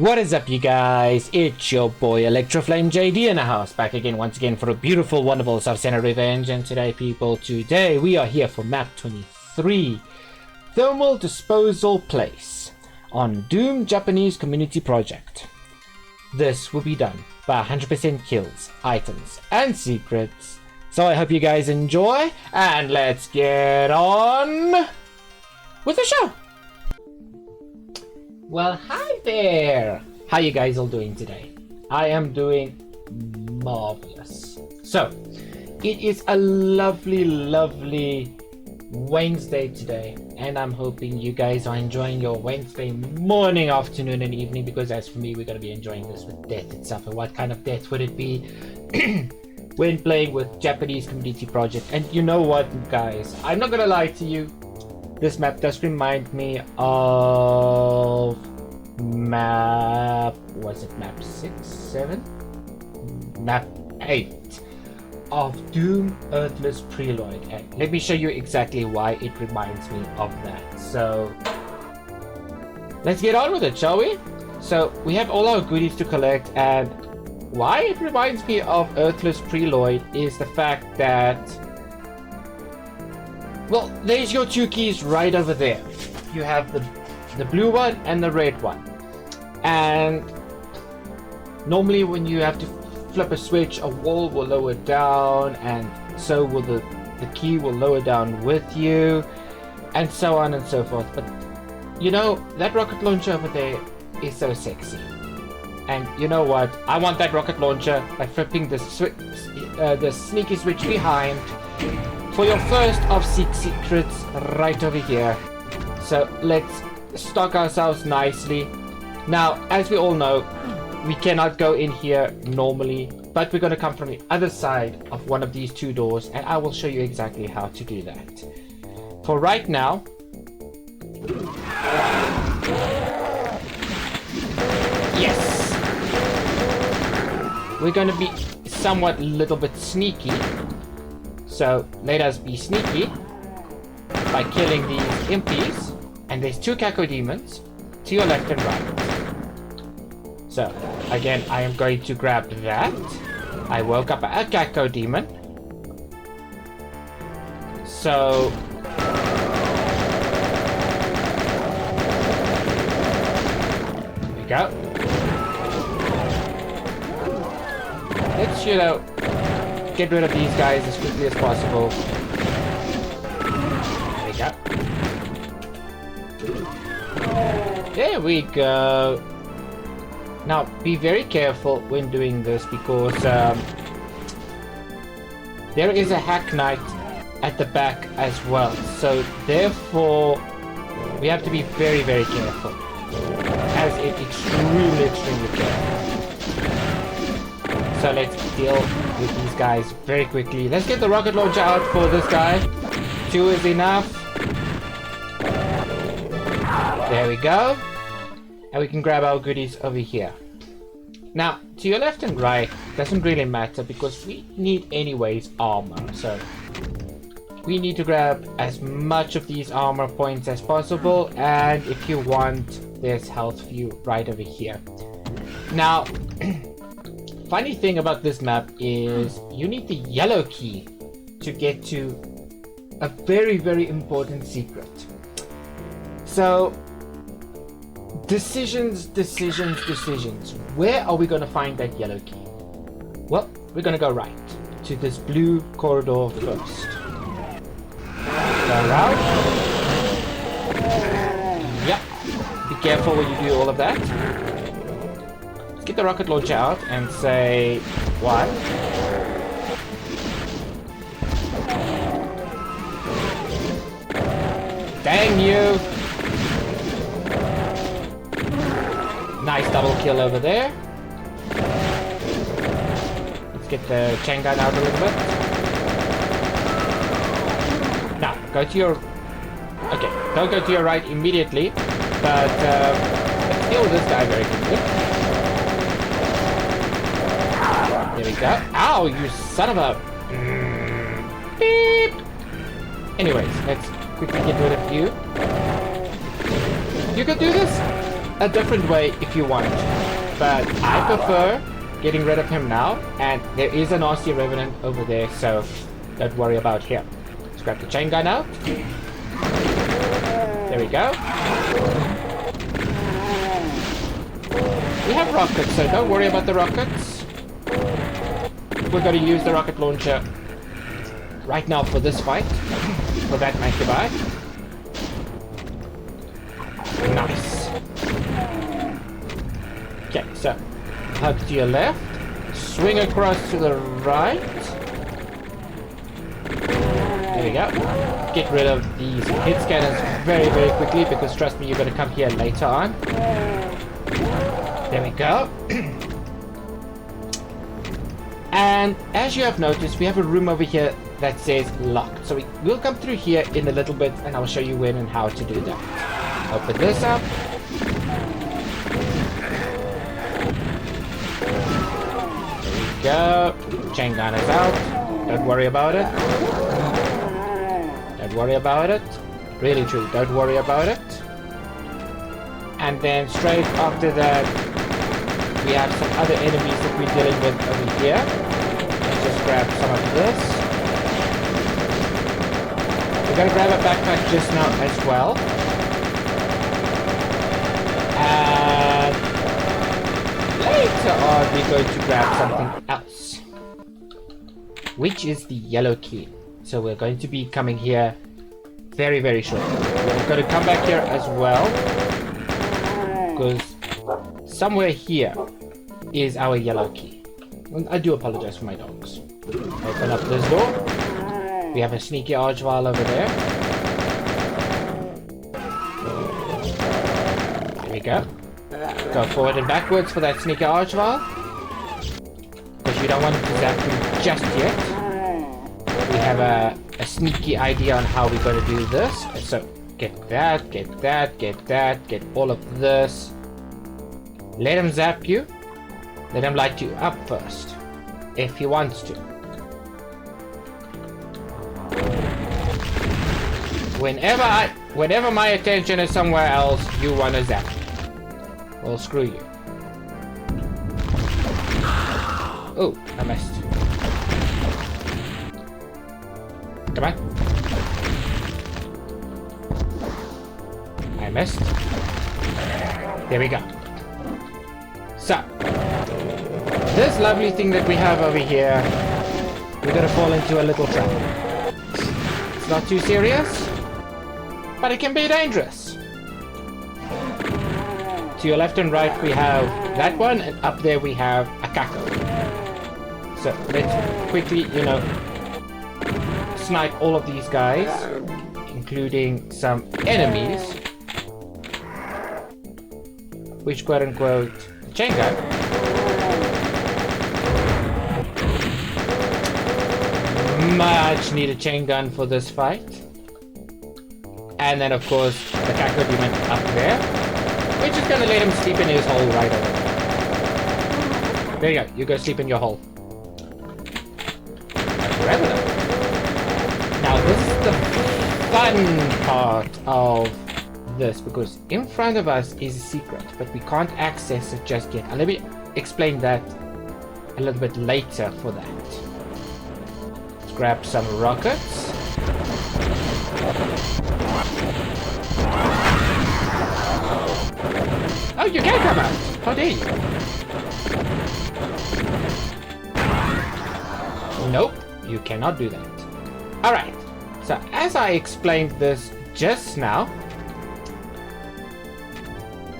What is up, you guys? It's your boy Electroflame JD in the house, back again once again for a beautiful, wonderful Self-Centered Revenge. And today, people, we are here for map 23, Thermal Disposal Place on Doom Japanese Community Project. This will be done by 100% kills, items, and secrets. So I hope you guys enjoy, and let's get on with the show. Well, hi there! How you guys all doing today? I am doing marvelous. So, it is a lovely, lovely Wednesday today, and I'm hoping you guys are enjoying your Wednesday morning, afternoon, and evening, because as for me, we're going to be enjoying this with death itself. And what kind of death would it be when playing with Japanese Community Project? And you know what, guys? I'm not going to lie to you. This map does remind me of map 6, 7? Map 8 of Doom Earthless Preload. And let me show you exactly why it reminds me of that. So let's get on with it, shall we? So we have all our goodies to collect, and why it reminds me of Earthless Preload is the fact that, well, there's your two keys right over there. You have the blue one and the red one. And normally when you have to flip a switch, a wall will lower down, and so will the key will lower down with you, and so on and so forth. But you know, that rocket launcher over there is so sexy. And you know what? I want that rocket launcher by flipping the sneaky switch behind for your first of 6 secrets right over here. So let's stock ourselves nicely. Now, as we all know, we cannot go in here normally, but we're going to come from the other side of one of these two doors, and I will show you exactly how to do that. For right now, yes, we're going to be somewhat little bit sneaky. So let us be sneaky by killing these impies. And there's 2 Caco demons to your left and right. So again, I am going to grab that. I woke up a Caco demon. So there we go. Let's, you know, get rid of these guys as quickly as possible. There we go. There we go. Now, be very careful when doing this, because there is a hack knight at the back as well. So therefore, we have to be very, very careful. As it extremely, extremely careful. So let's deal with these guys very quickly. Let's get the rocket launcher out for this guy. 2 is enough. There we go. And we can grab our goodies over here. Now, to your left and right doesn't really matter, because we need anyways armor. So we need to grab as much of these armor points as possible. And if you want, there's health for you right over here. Now, funny thing about this map is you need the yellow key to get to a very, very important secret. So decisions. Where are we going to find that yellow key? Well, we're going to go right to this blue corridor first. Go around. Yep. Be careful when you do all of that. Let's get the rocket launcher out and say 1. Dang you! Nice double kill over there. Let's get the chain gun out a little bit. Now, go to your... Okay, don't go to your right immediately, but let's deal with this guy very quickly. There we go. Ow, you son of a... Beep! Anyways, let's quickly get rid of you. You can do this! a different way if you want, but I prefer getting rid of him now, and there is a nasty revenant over there, so don't worry about him. Let's grab the chain gun out. There we go. We have rockets, so don't worry about the rockets. We're going to use the rocket launcher right now for this fight, for that Megawad. Nice. Okay, so hug to your left, swing across to the right. There we go. Get rid of these hit scanners very, very quickly, because trust me, you're going to come here later on. There we go. And as you have noticed, we have a room over here that says locked. So we'll come through here in a little bit, and I'll show you when and how to do that. Open this up. There we go. Chain gun is out. Don't worry about it. Don't worry about it. Really, truly, don't worry about it. And then straight after that, we have some other enemies that we're dealing with over here. Let's just grab some of this. We're going to grab a backpack just now as well. And later on, we're going to grab something else, which is the yellow key. So we're going to be coming here very, very shortly. We're going to come back here as well, because somewhere here is our yellow key. I do apologize for my dogs. Open up this door. We have a sneaky archvile over there. There we go. Go forward and backwards for that sneaky archvile, because we don't want it to zap you just yet. We have a sneaky idea on how we're going to do this. So get that, get that, get that, get all of this. Let him zap you. Let him light you up first, if he wants to. Whenever my attention is somewhere else, you want to zap me. Well, screw you. Oh, I missed. Come on. I missed. There we go. So, this lovely thing that we have over here, we're gonna fall into a little trap. It's not too serious, but it can be dangerous. To your left and right we have that one, and up there we have a Caco. So let's quickly, snipe all of these guys, including some enemies, which quote unquote chain gun. Much needed chain gun for this fight. And then of course the Caco demon up there, which is gonna let him sleep in his hole right over there. There you go, you go sleep in your hole. Now this is the fun part of this, because in front of us is a secret, but we can't access it just yet. And let me explain that a little bit later for that. Let's grab some rockets. Oh, you can't come out! How dare you? Nope, you cannot do that. Alright, so as I explained this just now,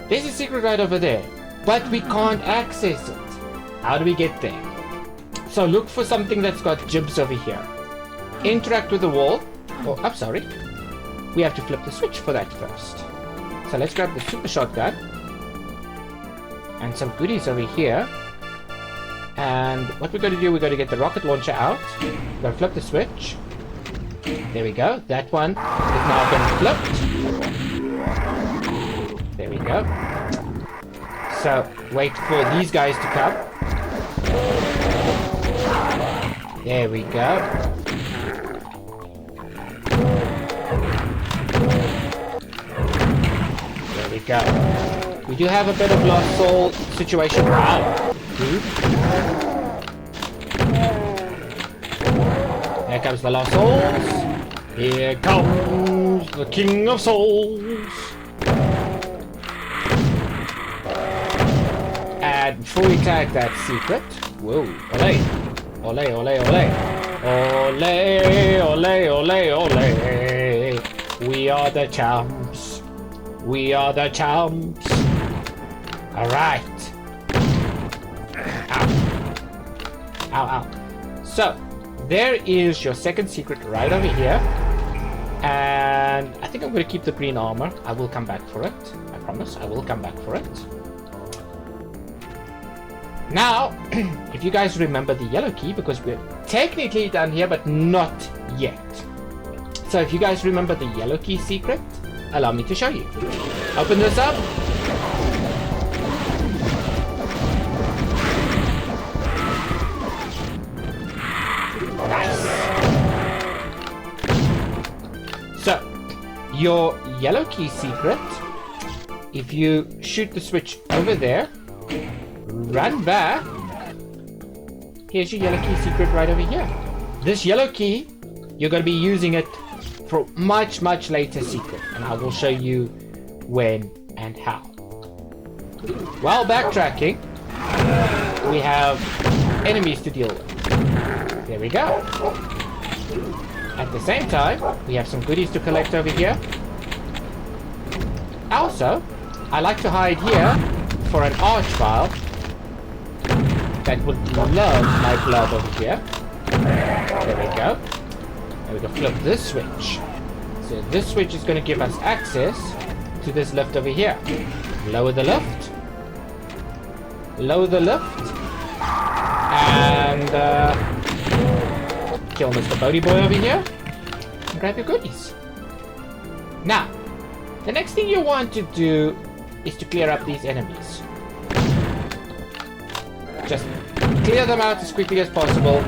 there's a secret right over there, but we can't access it. How do we get there? So look for something that's got jibs over here. Interact with the wall. Oh, I'm sorry. We have to flip the switch for that first. So let's grab the super shotgun. And some goodies over here. And what we're going to do, we're going to get the rocket launcher out. We're going to flip the switch. There we go. That one is now been flipped. There we go. So wait for these guys to come. There we go. There we go. We do have a bit of lost soul situation. Wow. Dude. Here comes the lost souls. Here comes the king of souls. And before we tag that secret, whoa, ole, ole, ole, ole, ole, ole, ole, ole. We are the champs. We are the champs. All right. Ow. Ow, ow. So, there is your second secret right over here. And I think I'm going to keep the green armor. I will come back for it. I promise. I will come back for it. Now, if you guys remember the yellow key, because we're technically done here, but not yet. So if you guys remember the yellow key secret, allow me to show you. Open this up. Nice. So, your yellow key secret, if you shoot the switch over there, run back, here's your yellow key secret right over here. This yellow key, you're going to be using it for much later secret, and I will show you when and how. While backtracking, we have enemies to deal with. There we go. At the same time, we have some goodies to collect over here. Also, I like to hide here for an archvile that would love my blood over here. There we go. And we can flip this switch. So this switch is going to give us access to this lift over here. Lower the lift. Lower the lift. And kill Mr. Bodie Boy over here. And grab your goodies. Now, the next thing you want to do is to clear up these enemies. Just clear them out as quickly as possible.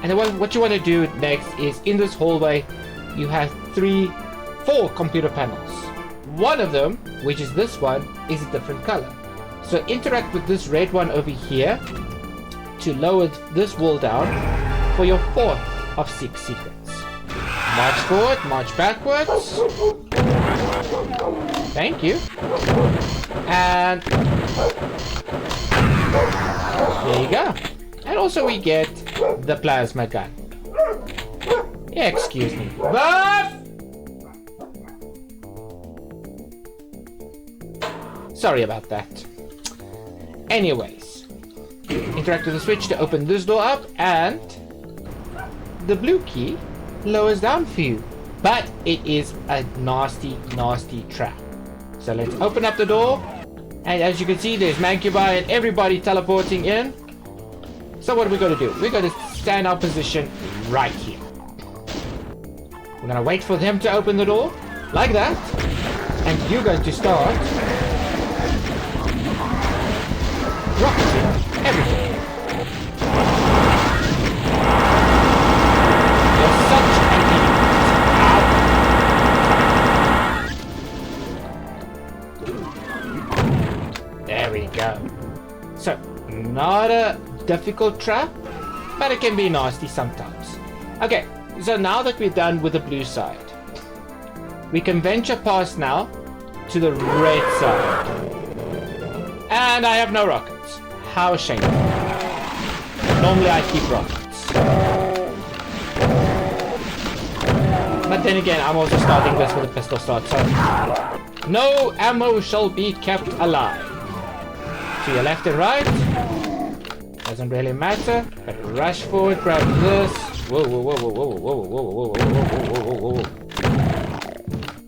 And then what you want to do next is, in this hallway, you have 4 computer panels. One of them, which is this one, is a different color. So interact with this red one over here to lower this wall down for your 4th of 6 secrets. March forward, march backwards. Thank you. And there you go. And also we get the plasma gun. Excuse me. Buff! Sorry about that. Anyways, interact with the switch to open this door up, and the blue key lowers down for you. But it is a nasty trap. So let's open up the door. And as you can see, there's Mancubi and everybody teleporting in. So what are we going to do? We're going to stand our position right here. We're going to wait for them to open the door, like that. And you're going to start rocketing everything. You're such an idiot. Ow. There we go. So, not a difficult trap, but it can be nasty sometimes. Okay, so now that we're done with the blue side, we can venture past now to the red side. And I have no rockets. How shameful. Normally I keep rockets. But then again, I'm also starting this with a pistol start, so no ammo shall be kept alive. To your left and right. Doesn't really matter, but rush forward, grab this. Whoa, whoa, whoa, whoa, whoa, whoa, whoa, whoa, whoa, whoa, whoa.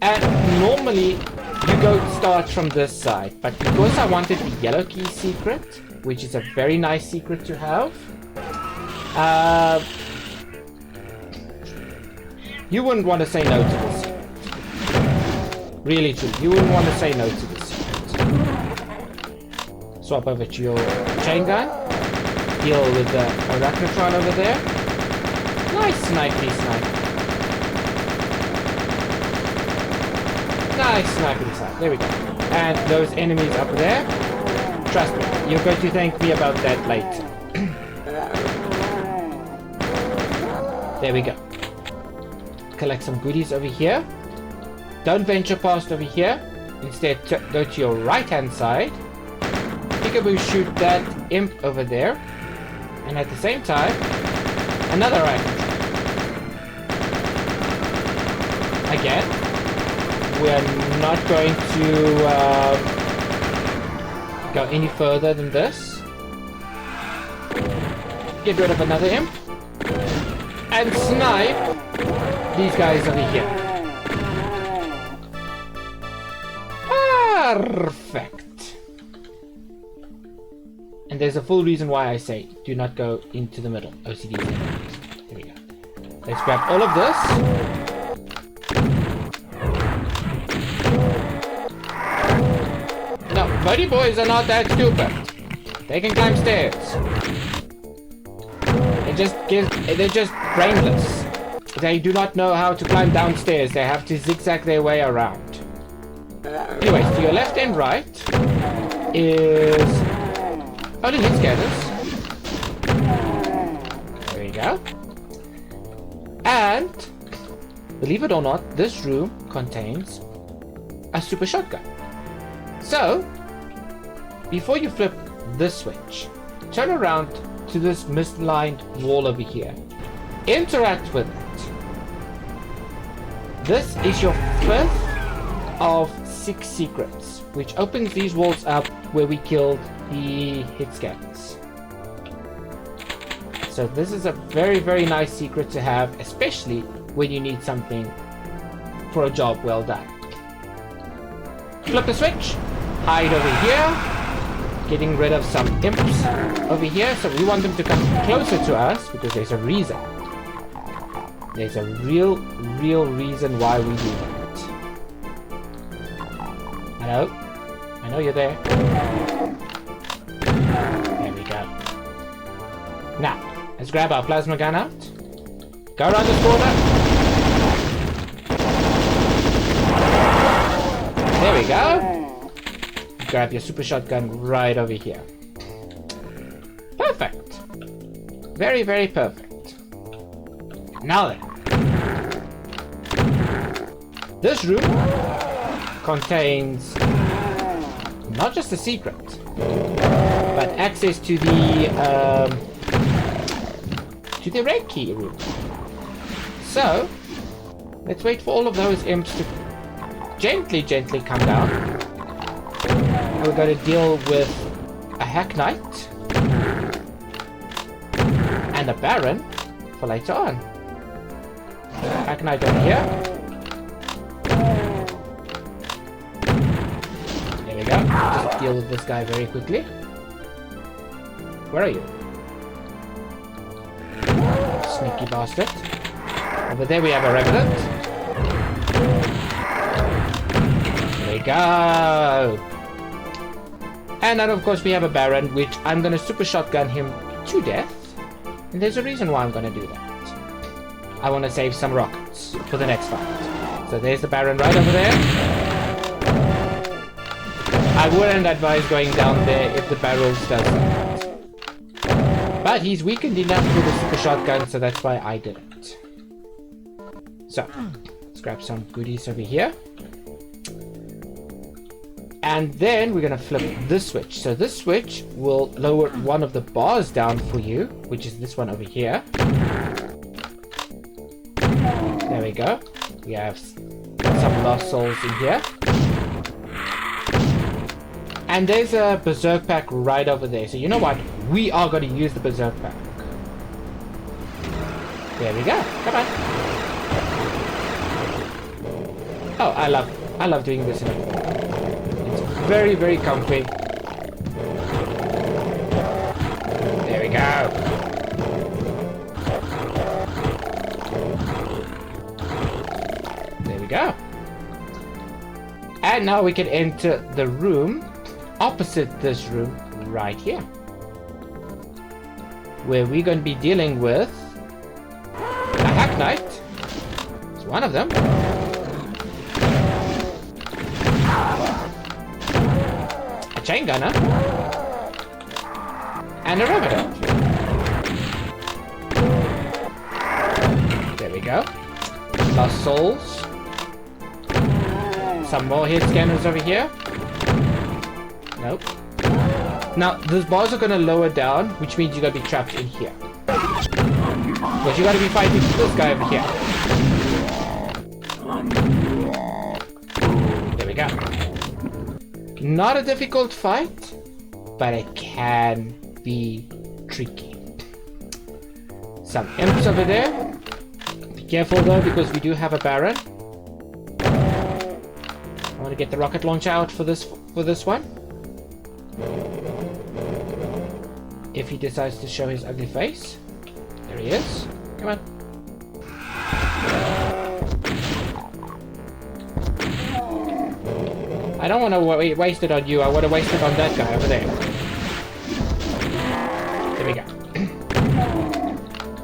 And normally you go start from this side, but because I wanted the yellow key secret, which is a very nice secret to have, you wouldn't want to say no to this secret. Really true, you wouldn't want to say no to this secret. Swap over to your chain gun. Deal with the arachnotron over there. Nice snipey snipe. Nice sniping side. There we go. And those enemies up there, trust me, you're going to thank me about that later. There we go. Collect some goodies over here. Don't venture past over here. Instead, go to your right-hand side. Peekaboo shoot that imp over there. And at the same time, another right-hand side. Again, we're not going to go any further than this. Get rid of another imp. And snipe these guys over here. Perfect. And there's a full reason why I say do not go into the middle. OCD. There we go. Let's grab all of this. No, buddy boys are not that stupid. They can climb stairs. They're just brainless. They do not know how to climb downstairs. They have to zigzag their way around. Anyways, to your left and right is only hit scanners. There we go. And believe it or not, this room contains a super shotgun. So before you flip this switch, turn around to this mist-lined wall over here. Interact with it. This is your fifth of 6 secrets, which opens these walls up where we killed the hit scanners. So this is a very, very nice secret to have, especially when you need something for a job well done. Flip the switch, hide over here, getting rid of some imps over here. So we want them to come closer to us because there's a reason. There's a real reason why we do that. Hello? I know you're there. There we go. Now, let's grab our plasma gun out. Go around this corner. There we go. Grab your super shotgun right over here. Perfect. Very, very perfect. Now then. This room contains not just a secret, but access to the red key room. So let's wait for all of those imps to gently come down. We're going to deal with a Hack Knight and a Baron for later on. Hack Knight over here. There we go. Just deal with this guy very quickly. Where are you? Sneaky bastard. Over there we have a Revenant. There we go. And then of course we have a Baron, which I'm going to super shotgun him to death. And there's a reason why I'm going to do that. I want to save some rockets for the next fight. So there's the Baron right over there. I wouldn't advise going down there if the barrels does that. But he's weakened enough with the super shotgun, so that's why I did it. So, let's grab some goodies over here. And then we're going to flip this switch. So this switch will lower one of the bars down for you, which is this one over here. There we go. We have some lost souls in here. And there's a berserk pack right over there. So you know what? We are going to use the berserk pack. There we go. Come on. Oh, I love doing this in a form. It's very, very comfy. There we go. There we go. And now we can enter the room opposite this room right here, where we're going to be dealing with a Hack Knight. It's one of them. chain gunner. And a revenant. There we go. Lost souls. Some more head scanners over here. Nope. Now, those bars are gonna lower down, which means you're gonna be trapped in here. Because you're gonna be fighting this guy over here. There we go. Not a difficult fight, but it can be tricky. Some imps over there. Be careful though, because we do have a Baron. I want to get the rocket launcher out for this one. If he decides to show his ugly face. There he is. Come on. I don't want to waste it on you. I want to waste it on that guy over there. There we go.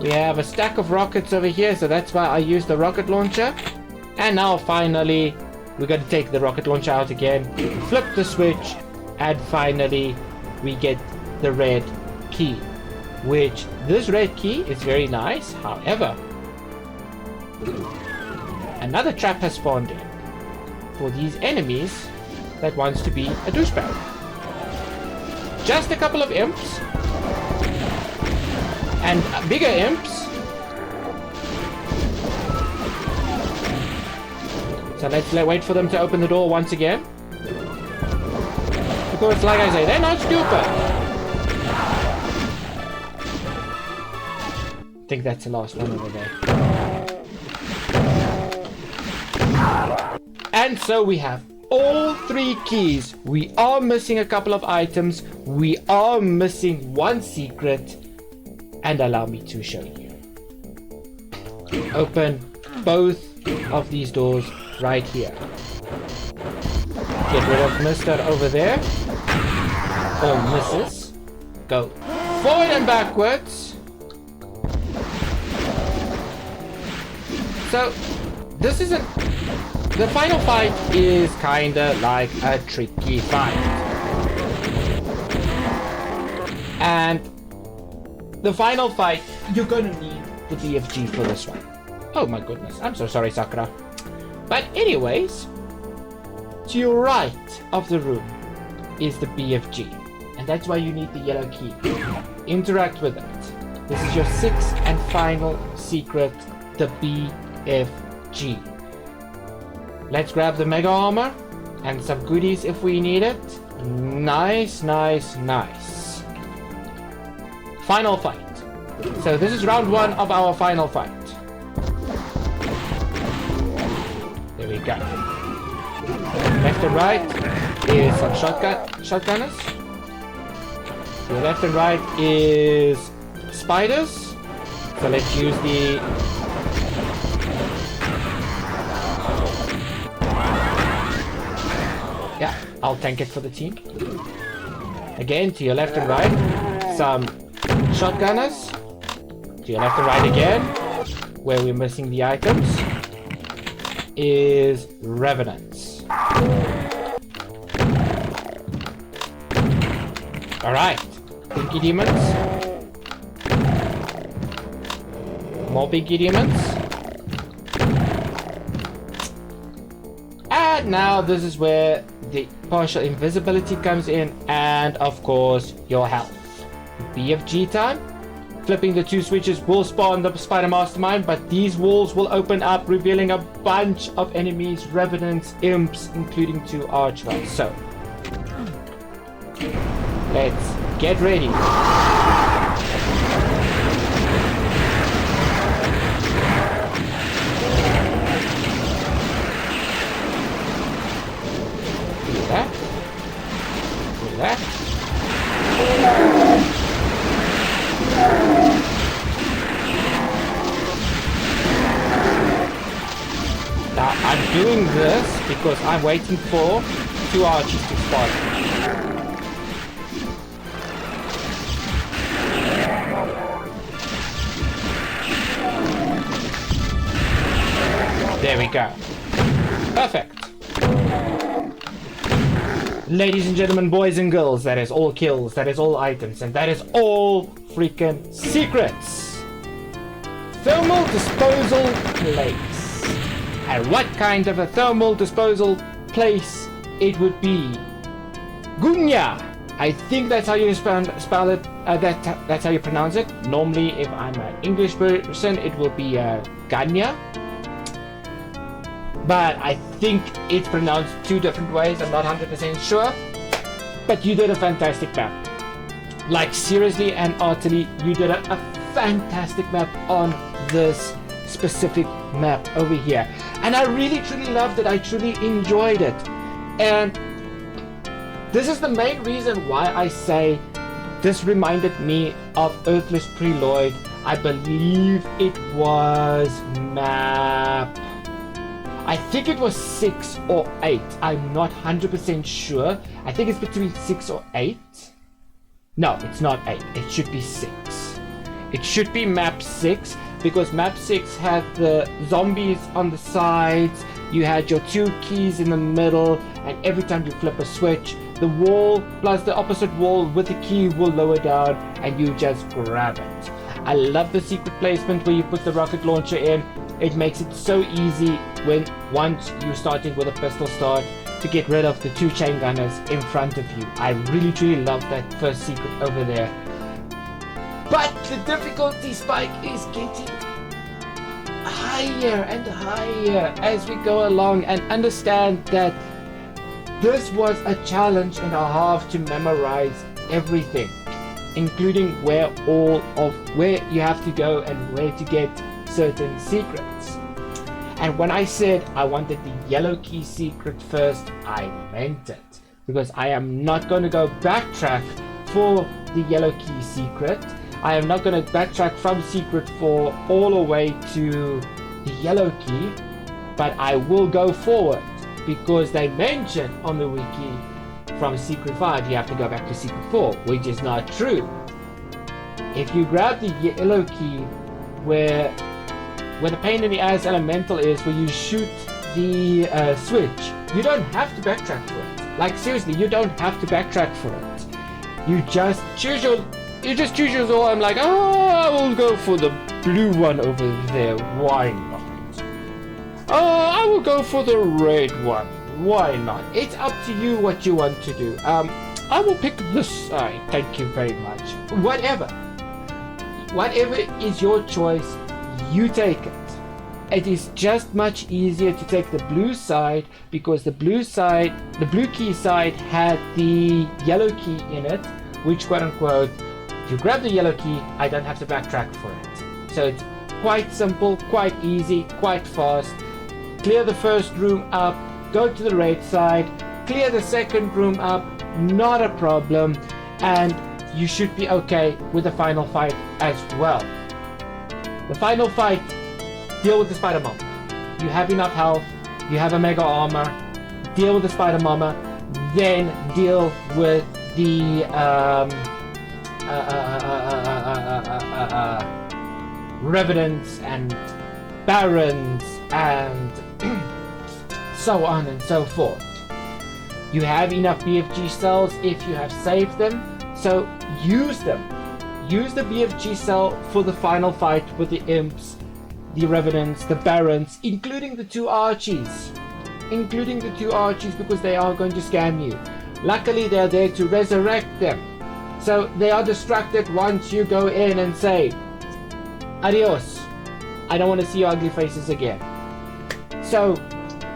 We have a stack of rockets over here, so that's why I use the rocket launcher. And now finally, we're going to take the rocket launcher out again, flip the switch, and finally we get the red key. Which, this red key is very nice. However, another trap has spawned in for these enemies that wants to be a douchebag. Just a couple of imps and bigger imps. So let's wait for them to open the door once again. Because like I say, they're not stupid. I think that's the last one over there. And so we have all 3 keys. We are missing a couple of items. We are missing one secret. And allow me to show you. Open both of these doors right here. Get rid of Mr. over there. Or Mrs. Go forward and backwards. So, this isn't... The final fight is kinda like a tricky fight. And the final fight, you're gonna need the BFG for this one. Oh my goodness, I'm so sorry, Sakura. But anyways, to your right of the room is the BFG. And that's why you need the yellow key. Interact with it. This is your 6th and final secret, the BFG. Let's grab the mega armor and some goodies if we need it. Nice, nice, nice. Final fight. So this is round 1 of our final fight. There we go. Left and right is some shotgunners. To the left and right is spiders. So let's use the... Yeah, I'll tank it for the team. Again, to your left and right, some shotgunners. To your left and right again, where we're missing the items, is revenants. Alright, pinky demons. More pinky demons. And now this is where the partial invisibility comes in, and of course your health. BFG time. Flipping the 2 switches will spawn the spider mastermind, but these walls will open up, revealing a bunch of enemies, revenants, imps, including 2 archers. So let's get ready. Do that. Do that. Now I'm doing this because I'm waiting for 2 archers to spawn. There we go. Perfect. Ladies and gentlemen, boys and girls, that is all kills, that is all items, and that is all freaking secrets. Thermal disposal place. And what kind of a thermal disposal place it would be? Gunya. I think that's how you spell it. That's how you pronounce it. Normally, if I'm an English person, it will be Ganya. But I think it's pronounced two different ways. I'm not 100% sure. But you did a fantastic map. Like, seriously and utterly, you did a fantastic map on this specific map over here. And I really, truly loved it. I truly enjoyed it. And this is the main reason why I say this reminded me of Earthless Preloid. I believe it was map... I think it was 6 or 8. I'm not 100% sure. I think it's between 6 or 8. No, it's not 8. It should be 6. It should be map 6, because map 6 had the zombies on the sides. You had your 2 keys in the middle, and every time you flip a switch, the wall plus the opposite wall with the key will lower down, and you just grab it. I love the secret placement where you put the rocket launcher in. It makes it so easy when once you're starting with a pistol start to get rid of the 2 chain gunners in front of you. I really truly love that first secret over there. But the difficulty spike is getting higher and higher as we go along, and understand that this was a challenge and a half to memorize everything, including where you have to go and where to get certain secrets. And when I said I wanted the yellow key secret first, I meant it, because I am not going to go backtrack for the yellow key secret. I am not going to backtrack from secret 4 all the way to the yellow key, but I will go forward, because they mention on the wiki from secret 5 you have to go back to secret 4, which is not true. If you grab the yellow key where the pain in the ass elemental is, where you shoot the switch, you don't have to backtrack for it. Like, seriously, you don't have to backtrack for it. You just choose your soul. I'm like, oh, I will go for the blue one over there. Why not? Oh, I will go for the red one. Why not? It's up to you what you want to do. I will pick this side. Thank you very much. Whatever is your choice, you take it. It is just much easier to take the blue side, because the blue key side had the yellow key in it, which, quote unquote, if you grab the yellow key, I don't have to backtrack for it. So it's quite simple, quite easy, quite fast. Clear the first room up, go to the red side, clear the second room up, not a problem, and you should be okay with the final fight as well. The final fight, deal with the spider mom. You have enough health, you have a mega armor, deal with the spider mama, then deal with the revenants and barons and so on and so forth. You have enough BFG cells if you have saved them, so use them. Use the BFG cell for the final fight with the imps, the revenants, the barons, including the 2 archies. Because they are going to scam you. Luckily, they're there to resurrect them. So they are distracted once you go in and say, adios. I don't want to see your ugly faces again. So,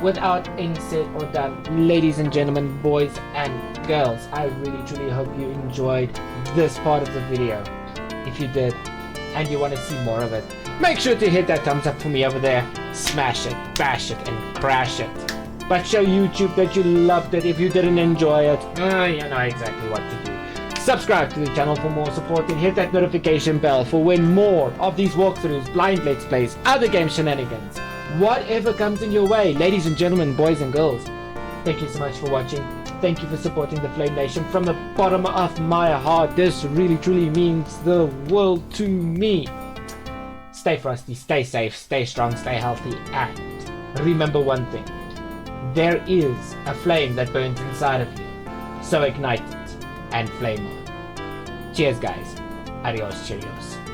without any said or done, ladies and gentlemen, boys and girls, I really truly hope you enjoyed this part of the video. If you did, and you want to see more of it, make sure to hit that thumbs up for me over there. Smash it, bash it, and crash it. But show YouTube that you loved it. If you didn't enjoy it, you know exactly what to do. Subscribe to the channel for more support, and hit that notification bell for when more of these walkthroughs, blind let's plays, other game shenanigans, whatever comes in your way. Ladies and gentlemen, boys and girls, thank you so much for watching. Thank you for supporting the Flame Nation from the bottom of my heart. This really truly means the world to me. Stay frosty, stay safe, stay strong, stay healthy, and remember one thing. There is a flame that burns inside of you. So ignite it and flame on. Cheers, guys. Adios, cheerios.